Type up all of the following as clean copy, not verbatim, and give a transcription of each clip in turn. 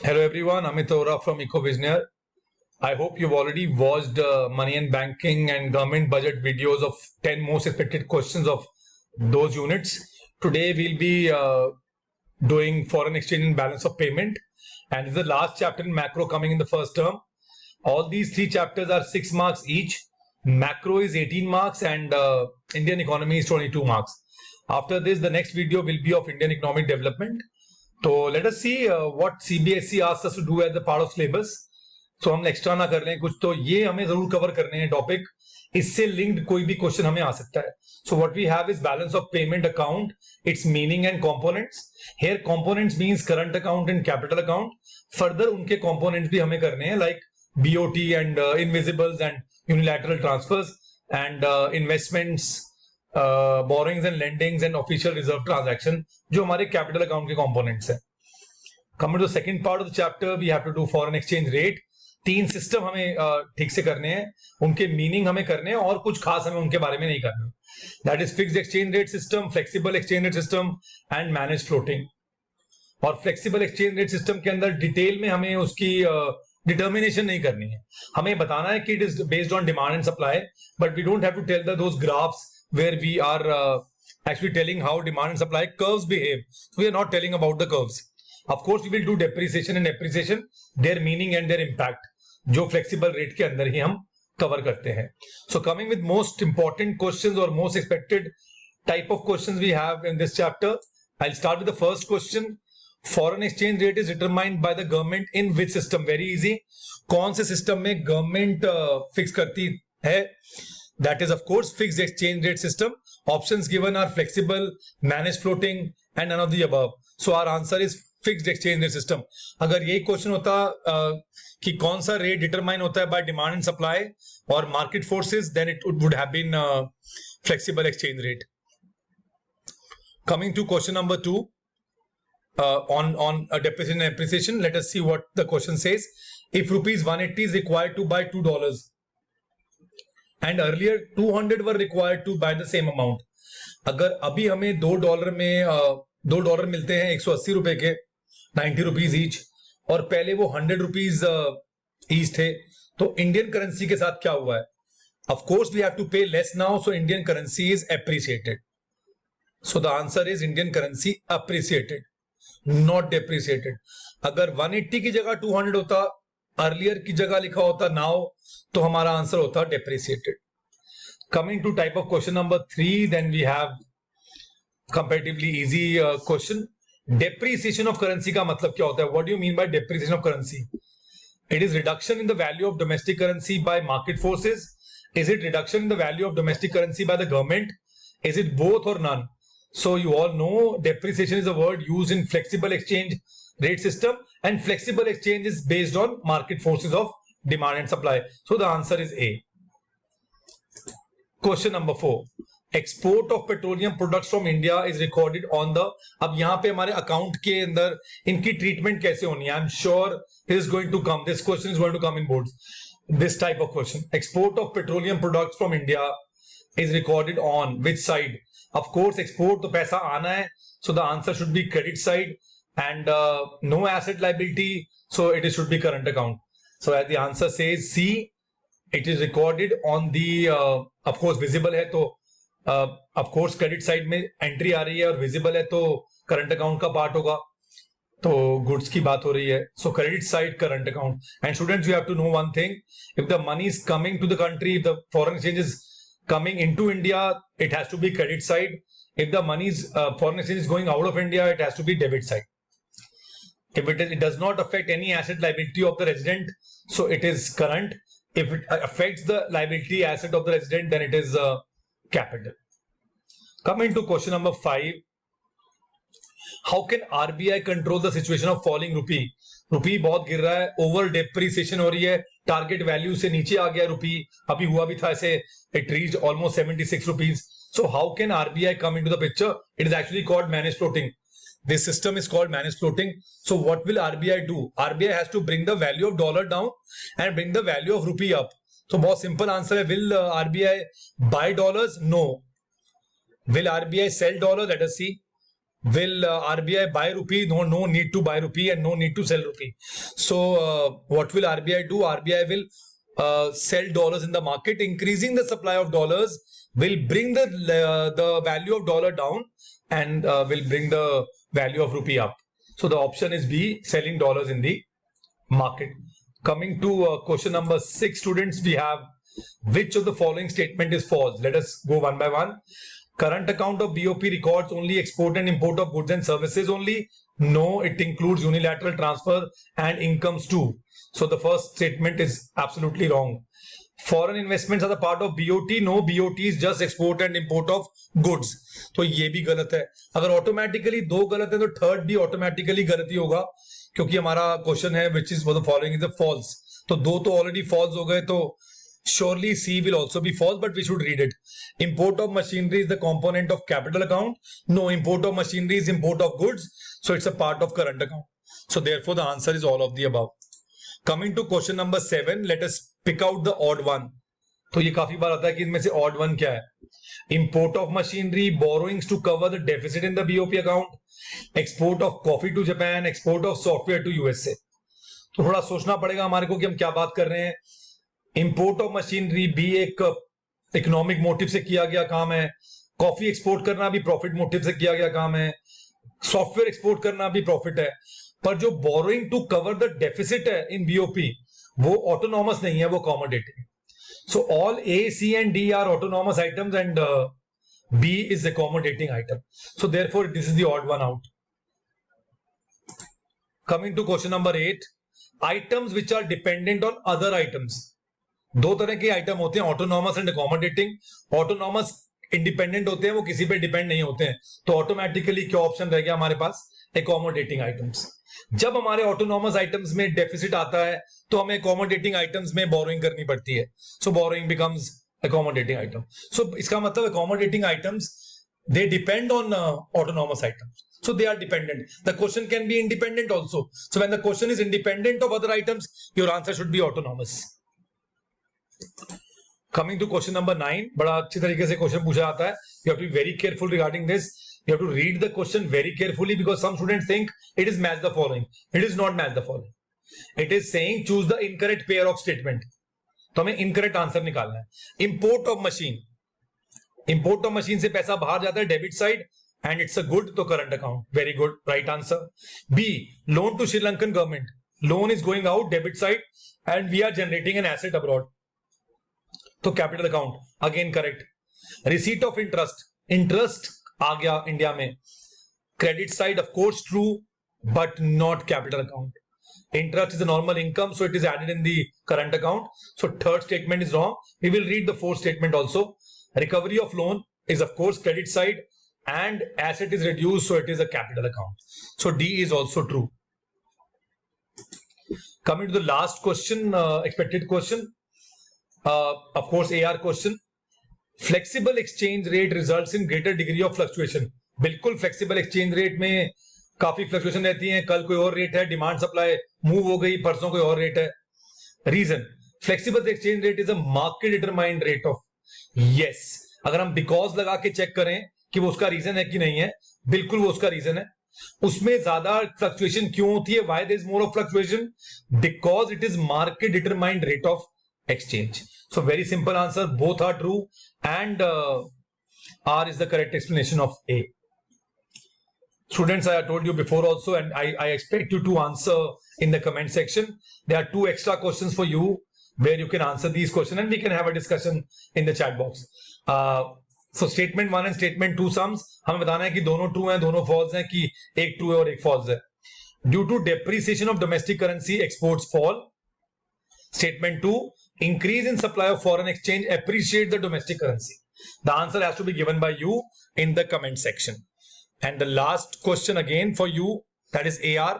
Hello everyone, Amit Ora from EcoVisionaire. I hope you've already watched money and banking and government budget videos of 10 most expected questions of those units. Today we'll be doing foreign exchange and balance of payment, and this is the last chapter in macro coming in the first term. All these three chapters are 6 marks each. Macro is 18 marks and Indian economy is 22 marks. After this, the next video will be of Indian economic development. So let us see what CBSE asks us to do as the part of syllabus. So हम extra ना कर लें कुछ, तो ये हमें जरूर cover करने हैं टॉपिक. इससे लिंक्ड कोई भी क्वेश्चन हमें आ सकता है. So what we have is balance of payment account, it's meaning and components. Here components means current account and capital account. Further उनके कंपोनेंट्स भी हमें करने हैं, like BOT and invisibles and unilateral transfers and investments, borrowings and lendings and official reserve transaction, जो हमारे capital account के components हैं. Coming to the second part of the chapter, we have to do foreign exchange rate. 3 system हमें ठीक से करने हैं, उनके मीनिंग हमें करने हैं और कुछ खास हमें उनके बारे में नहीं करना. That is fixed exchange rate system, flexible exchange rate system and manage floating. और फ्लेक्सिबल एक्सचेंज रेट सिस्टम के अंदर डिटेल में हमें उसकी डिटर्मिनेशन नहीं करनी है. हमें बताना है कि it is based on demand and supply, but we don't have to tell those graphs where we are actually telling how demand and supply curves behave. So we are not telling about the curves. Of course, we will do depreciation and appreciation, their meaning and their impact, जो flexible rate के अंदर ही हम cover करते हैं. So coming with most important questions or most expected type of questions we have in this chapter, I'll start with the first question. Foreign exchange rate is determined by the government in which system? Very easy. कौन से system में government fix करती है? That is, of course, fixed exchange rate system. Options given are flexible, managed floating, and none of the above. So our answer is fixed exchange rate system. अगर यही question होता कि कौन सा rate determine होता है बाय डिमांड एंड सप्लाई और market forces, then it would have been flexible exchange rate. Coming to question number 2, on depreciation and appreciation, let us see what the question says. If rupees 180 is required to buy $2. And earlier 200 were required to buy the same amount. अगर अभी हमें $2 में $2 मिलते हैं 180 रुपए के, 90 rupees each, और पहले वो 100 रुपीज ईच थे, तो इंडियन करेंसी के साथ क्या हुआ है? Of course we have to pay less now, so Indian currency is appreciated. So the answer is Indian currency appreciated, not depreciated. अगर 180 की जगह 200 होता, अर्लियर की जगह लिखा होता नाउ, तो हमारा आंसर होता depreciated. Coming to type of question number 3, then we have comparatively easy question. Depreciation of currency का मतलब क्या होता है? What do you mean by depreciation of currency? It is reduction in the value of domestic currency by market forces. Is it reduction in the value of domestic currency by the government? Is it both और none? So you all know depreciation is a word used in flexible exchange rate system, and flexible exchange is based on market forces of demand and supply. So the answer is A. Question number 4. Export of petroleum products from India is recorded on the. अब यहाँ पे हमारे account के अंदर इनकी treatment कैसे होनी है? I'm sure this is going to come. This question is going to come in boards. This type of question. Export of petroleum products from India is recorded on which side? Of course, export तो पैसा आना है, so the answer should be credit side, and no asset liability, so it should be current account. So as the answer says C, it is recorded on the of course visible है, तो of course credit side में entry आ रही है और visible है, तो current account का part होगा. तो goods की बात हो रही है, so credit side current account. And students, you have to know one thing: if the money is coming to the country, if the foreign exchange is coming into India, it has to be credit side. If the money is foreign exchange is going out of India, it has to be debit side. If it does not affect any asset liability of the resident, so it is current. If it affects the liability asset of the resident, then it is capital. Coming to question number 5. How can RBI control the situation of falling rupee? रुपी बहुत गिर रहा है, over depreciation हो रही है, target value से नीचे आ गया रुपी, अभी हुआ भी था ऐसे, it reached almost 76 rupees. So how can RBI come into the picture? It is actually called manage floating. This system is called manage floating. So what will RBI do? RBI has to bring the value of dollar down and bring the value of rupee up. तो बहुत simple answer है. Will RBI buy dollars? No. Will RBI sell dollar? Let us see. Will RBI buy rupee? No need to buy rupee and no need to sell rupee. So what will RBI do? RBI will sell dollars in the market. Increasing the supply of dollars will bring the value of dollar down and will bring the value of rupee up. So the option is B, selling dollars in the market. Coming to question number 6, students, we have which of the following statement is false? Let us go one by one. Current account of BOP records only export and import of goods and services only. No, it includes unilateral transfer and incomes too. So the first statement is absolutely wrong. Foreign investments are the part of BOT. No, BOT is just export and import of goods. तो ये भी गलत है. अगर automatically दो गलत है तो थर्ड भी ऑटोमेटिकली गलत ही होगा, क्योंकि हमारा क्वेश्चन है which is for the following is a false. तो दो तो ऑलरेडी फॉल्स हो गए, तो surely C will also be false, but we should read it. Import of machinery is the component of capital account. No, import of machinery is import of goods, so it's a part of current account. So therefore the answer is all of the above. Coming to question number 7, let us pick out the odd one. तो ये काफी बार आता है कि इनमें से odd one क्या है? Import of machinery, borrowings to cover the deficit in the BOP account, export of coffee to Japan, export of software to USA. तो थोड़ा सोचना पड़ेगा हमारे को कि हम क्या बात कर रहे हैं. इंपोर्ट ऑफ मशीनरी भी एक इकोनॉमिक मोटिव से किया गया काम है. कॉफी एक्सपोर्ट करना भी प्रॉफिट मोटिव से किया गया काम है. सॉफ्टवेयर एक्सपोर्ट करना भी प्रॉफिट है. पर जो borrowing to cover the deficit है इन बीओपी, वो ऑटोनॉमस नहीं है, वो accommodating. So all A, C and D are autonomous items and B is accommodating item. So therefore this is the odd one out. Coming to question number 8, items which are dependent on other items. दो तरह के item होते हैं, autonomous and accommodating. Autonomous independent होते हैं, वो किसी पे डिपेंड नहीं होते हैं. तो ऑटोमेटिकली क्या ऑप्शन रह गया हमारे पास? Accommodating items. जब हमारे ऑटोनॉमस आइटम्स में डेफिसिट आता है तो हमें अकोमोडेटिंग आइटम्स में बोरोइंग करनी पड़ती है. सो बोरोइंग बिकम्स अकोमोडेटिंग आइटम. सो इसका मतलब accommodating items they depend on autonomous items, so they are dependent. The question can be independent also. So when the question is independent of other items, your answer should be autonomous. Coming to question number 9, बड़ा अच्छी तरीके से question पूछा जाता है. You have to be very careful regarding this. You have to read the question very carefully because some students think it is match the following. It is not match the following. It is saying choose the incorrect pair of statement. तो हमें incorrect answer निकालना है. Import of machine. Import of machine से पैसा बाहर जाता है debit side and it's a good, तो current account. Very good, right answer. B, loan to Sri Lankan government. Loan is going out debit side and we are generating an asset abroad. तो capital account, again correct. Receipt of interest, interest आ गया India में, credit side of course true but not capital account. Interest is a normal income, so it is added in the current account. So third statement is wrong. We will read the fourth statement also. Recovery of loan is of course credit side and asset is reduced, so it is a capital account. So D is also true. Coming to the last question, expected question, of course AR question. Flexible exchange rate results in greater degree of fluctuation. बिल्कुल flexible exchange rate में काफी fluctuation रहती है. कल कोई और rate है, demand supply move हो गई, परसों कोई और रेट है. Reason, flexible exchange rate is a market determined rate of. Yes, अगर हम because लगा के चेक करें कि वो उसका रीजन है कि नहीं है, बिल्कुल वो उसका रीजन है. उसमें ज्यादा फ्लक्चुएशन क्यों होती है? Why there is more of fluctuation? Because it is market determined rate of exchange. So very simple answer, both are true and R is the correct explanation of A. Students, I have told you before also, and I expect you to answer in the comment section. There are 2 extra questions for you where you can answer these questions and we can have a discussion in the chat box. So statement 1 and statement 2 sums, हमें बताना है कि दोनों true हैं, दोनों false हैं, कि एक ट्रू है और एक फॉल्स है. Due to depreciation of domestic currency exports fall. Statement 2, increase in supply of foreign exchange appreciate the domestic currency. The answer has to be given by you in the comment section. And the last question again for you, that is AR.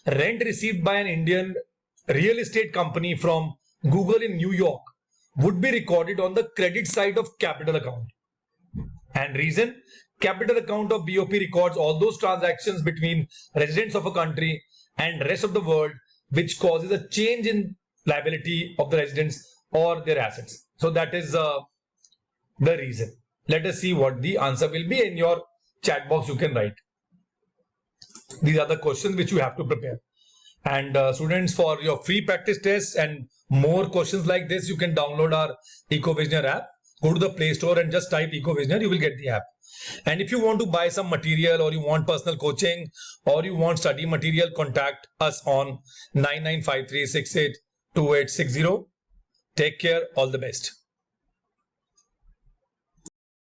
Rent received by an Indian real estate company from Google in New York would be recorded on the credit side of capital account. And reason, capital account of BOP records all those transactions between residents of a country and rest of the world which causes a change in liability of the residents or their assets. So that is the reason. Let us see what the answer will be. In your chat box you can write. These are the questions which you have to prepare. And students, for your free practice tests and more questions like this, you can download our EcoVisioneer app. Go to the Play Store and just type EcoVisioneer, you will get the app. And if you want to buy some material, or you want personal coaching, or you want study material, contact us on 9953682860. Take care. All the best.